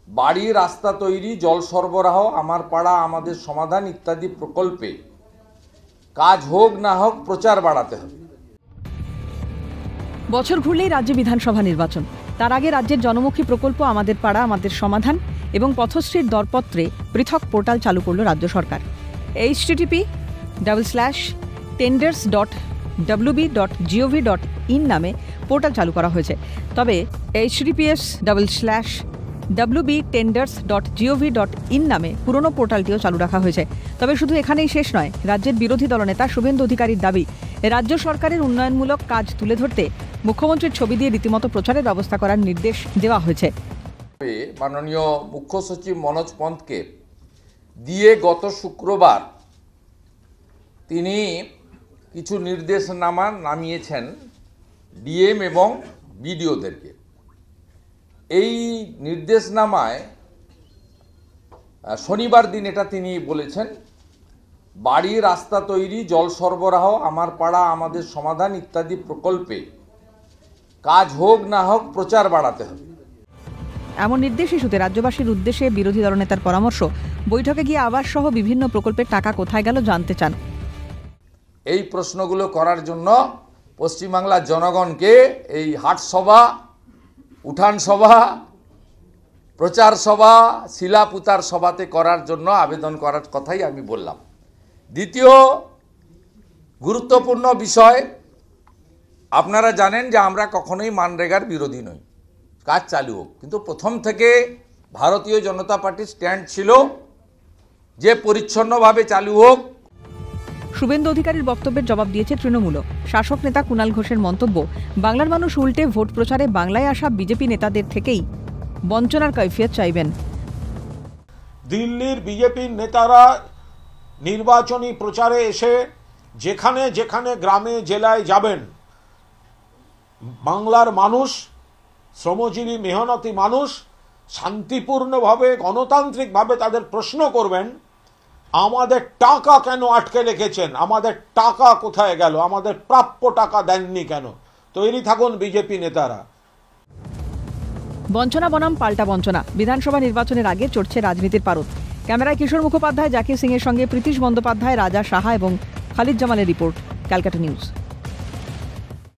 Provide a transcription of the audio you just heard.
বাড়ি, রাস্তা তৈরি, জল সরবরাহ, আমার পাড়া আমাদের সমাধান ইত্যাদি প্রকল্পে কাজ হোক না হোক প্রচার বাড়াতে হবে। বছর ঘুরলেই রাজ্যে বিধানসভা নির্বাচন। তার আগে রাজ্যের জনমুখী প্রকল্প আমাদের পাড়া আমাদের সমাধান এবং পথশ্রীর দরপত্রে পৃথক পোর্টাল চালু করল রাজ্য সরকার। http://tenders.wb.gov.in নামে পোর্টাল চালু করা হয়েছে। তবে https://wb.tenders.gov.in নামে পুরনো পোর্টালটিও চালু রাখা হয়েছে। তবে শুধু এখানেই শেষ নয়। রাজ্যের বিরোধী দলনেতা শুভেন্দু অধিকারীর দাবি, রাজ্য সরকারের উন্নয়নমূলক কাজ তুলে ধরতে মুখ্যমন্ত্রীর ছবি দিয়ে রীতিমতো প্রচারের ব্যবস্থা করার নির্দেশ দেওয়া হয়েছে। মাননীয় মুখ্য সচিব মনোজ পন্তকে দিয়ে গত শুক্রবার তিনি কিছু নির্দেশনামা নামিয়েছেন ডিএম এবং বিডিওদেরকে। এই নির্দেশনামায় শনিবার দিন এটা তিনি বলেছেন, বাড়ি, রাস্তা তৈরি, জল সরবরাহ, আমার পাড়া আমাদের সমাধান ইত্যাদি প্রকল্পে কাজ হোক না হোক প্রচার বাড়াতে হবে। এমন নির্দেশ ইস্যুতে রাজ্যবাসীর উদ্দেশ্যে বিরোধী দলনেতার পরামর্শ, বৈঠকে গিয়ে আবাস সহ বিভিন্ন প্রকল্পের টাকা কোথায় গেল জানতে চান। এই প্রশ্নগুলো করার জন্য পশ্চিমবাংলার জনগণকে এই হাটসভা, উঠান সভা, প্রচার সভা, শিলাপুতার সভাতে করার জন্য আবেদন করার কথাই আমি বললাম। দ্বিতীয় গুরুত্বপূর্ণ বিষয়, আপনারা জানেন যে আমরা কখনোই মানরেগার বিরোধী নই, কাজ চালু হোক। কিন্তু প্রথম থেকে ভারতীয় জনতা পার্টির স্ট্যান্ড ছিল যে পরিচ্ছন্নভাবে চালু হোক। শুভেন্দু অধিকারীর বক্তব্যের জবাব দিয়েছে তৃণমূলও। শাসক নেতা কুণাল ঘোষের মন্তব্য, বাংলার মানুষ উল্টে ভোট প্রচারে বাংলায় আসা বিজেপি নেতাদের থেকেই বঞ্চনার কৈফিয়ত চাইবেন। দিল্লির বিজেপির নেতারা নির্বাচনী প্রচারে এসে যেখানে যেখানে গ্রামে জেলায় যাবেন, বাংলার মানুষ, শ্রমজীবী মেহনতি মানুষ শান্তিপূর্ণভাবে গণতান্ত্রিকভাবে তাদের প্রশ্ন করবেন, আমাদের টাকা কেন আটকে রেখেছেন, আমাদের টাকা কোথায় গেল, আমাদের প্রাপ্য টাকা দেননি কেন। তৈরি থাকুন বিজেপি নেতারা। বঞ্চনা বনাম পাল্টা বঞ্চনা। বিধানসভা নির্বাচনের আগে চড়ছে রাজনীতির পারদ। ক্যামেরায় কিশোর মুখোপাধ্যায়, জাকির সিং এর সঙ্গে প্রীতিশ বন্দ্যোপাধ্যায়, রাজা সাহা এবং খালিদ জামালের রিপোর্ট, ক্যালকাটা নিউজ।